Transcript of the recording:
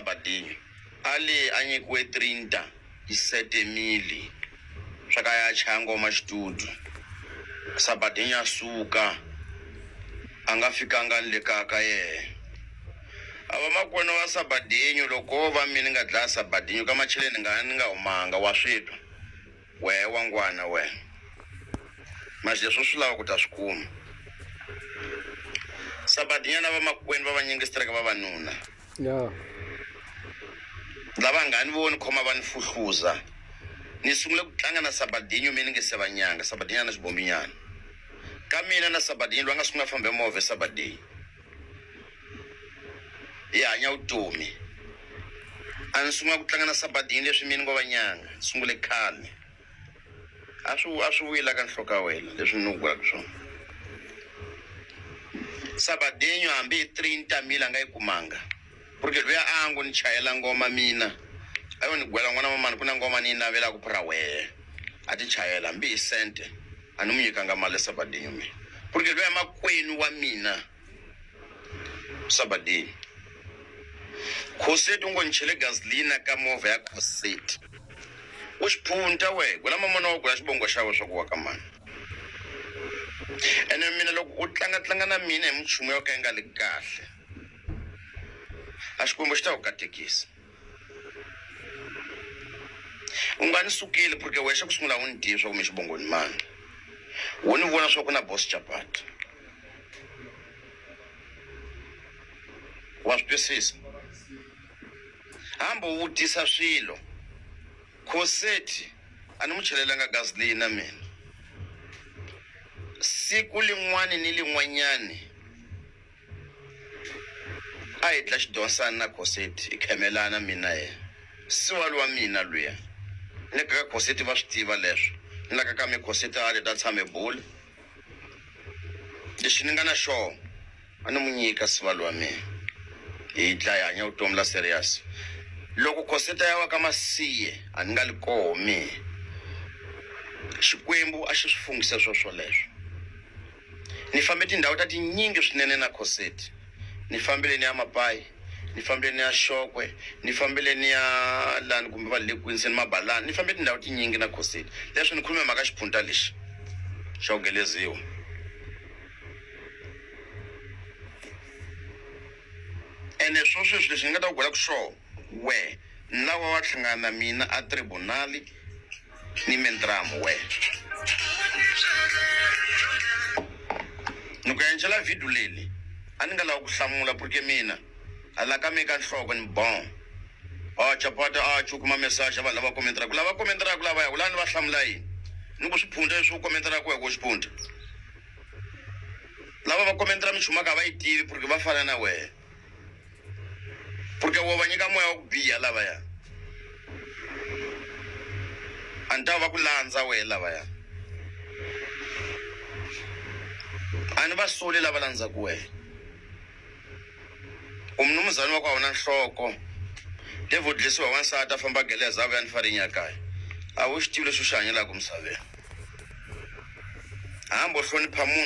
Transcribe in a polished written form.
Sabadinho ali anyikiwe 30 isetemili swaka ya chango mashitudu Sabadinho asuka anga fikanga le kaka ye ava makwena wa Sabadinho loko va mina nga dlaya Sabadinho ka macheleni nga umanga wa switwa we wangwana we mashe swo swi lava ku ta swikuma Sabadinho na va makwena va vanyengestreka va vanuna lava nga ni voni khoma va ni fuhluza ni sungule ku tlanga na Sabadinho mina nge se vanyanga Sabadinho na xibombinyana ka mina na Sabadinho lwa nga sungula fambe move Sabadinho ya hanya utomi ani sungula ku tlanga na Sabadinho leswi mina ngo vanyanga sungule khale a swi wila ka nhloka wela leswi ni ku swona Sabadinho hambi 30 mila nga ikumanga porque loya angu ni chayela ngoma mina ayo ni gwela n'wana wa mani kuna ngoma ni navela ku phura we a ti chayela mbi sente ani mu nyikanga mali Sabadinho mina porque loya makwenu wa mina Sabadinho Khosethi ngo nchele gasolina ka movha ya Khosethi u xiphunta we gwela mamona wa gwela xibongo xa we swa ku wa ka mani ene mina loko u tlanga na mina hi muchumu yo ka nga le kahle a xikwembu xi ta ku katekisa u nga ni sukile porque wexe ku sungula u ni tivi swa ku mi xibongoni mani u ni vona swa ku na boss Chapati wa swi twisisa hambo u vutisa swilo Khosethi a ni mu chelelanga gasolina mina siku lin'wani ni lin'wanyani a hi tla xidonsana na Khosethi i khemelana mina ye siwalo wa mina luya ni ka Khosethi va swi tiva leswo ni laka ka mi Khosethi a ta tshame bule lexi ni nga na xona a ni mu nyika siwalo wa mina hi tla hi hanya vutomi la serious loko Khosethi ya wa ka masiye a ni nga li komi xikwembu a xi swi fungisa sweswo leswo ni fambe tindhawu ta tinyingi swinene na Khosethi ni fambile ni ya Mapai ni fambile ni ya Xokwe ni fambile ni ya lani kumbe va le Queens ni Mabalani ni fambe tindhawu tinyingi na Khosethi leswi ni khulume maka xiphunta lexi xa ku geleziwa ene sweswo leswi ni nga ta ku gwela ku swona we lawa wa hlangana na mina a tribunali ni mentramu we ni ku endlela video leli a ni nga lava ku hlamula porque mina a la ka meka nhloko ni bon Chapati a chukuma message va lava komentara ku lava ya ulani va hlamula yini ni ku swiphunta leswi u komentara ku ya ku xiphunta lava va komentara minchumu ka va yi tivi porque va fana na we porque wo va nyika moya wa ku biha lava ya a ni ta va ku landza we lava ya ani va sole lava landza ku we umnumzana wa ku awuna nhloko levodlisiwa wansati a famba geleza a vuya ni farinya kaya a wu xi tivi leswi xi hanyelaka misaveni hambo hlonipha munhu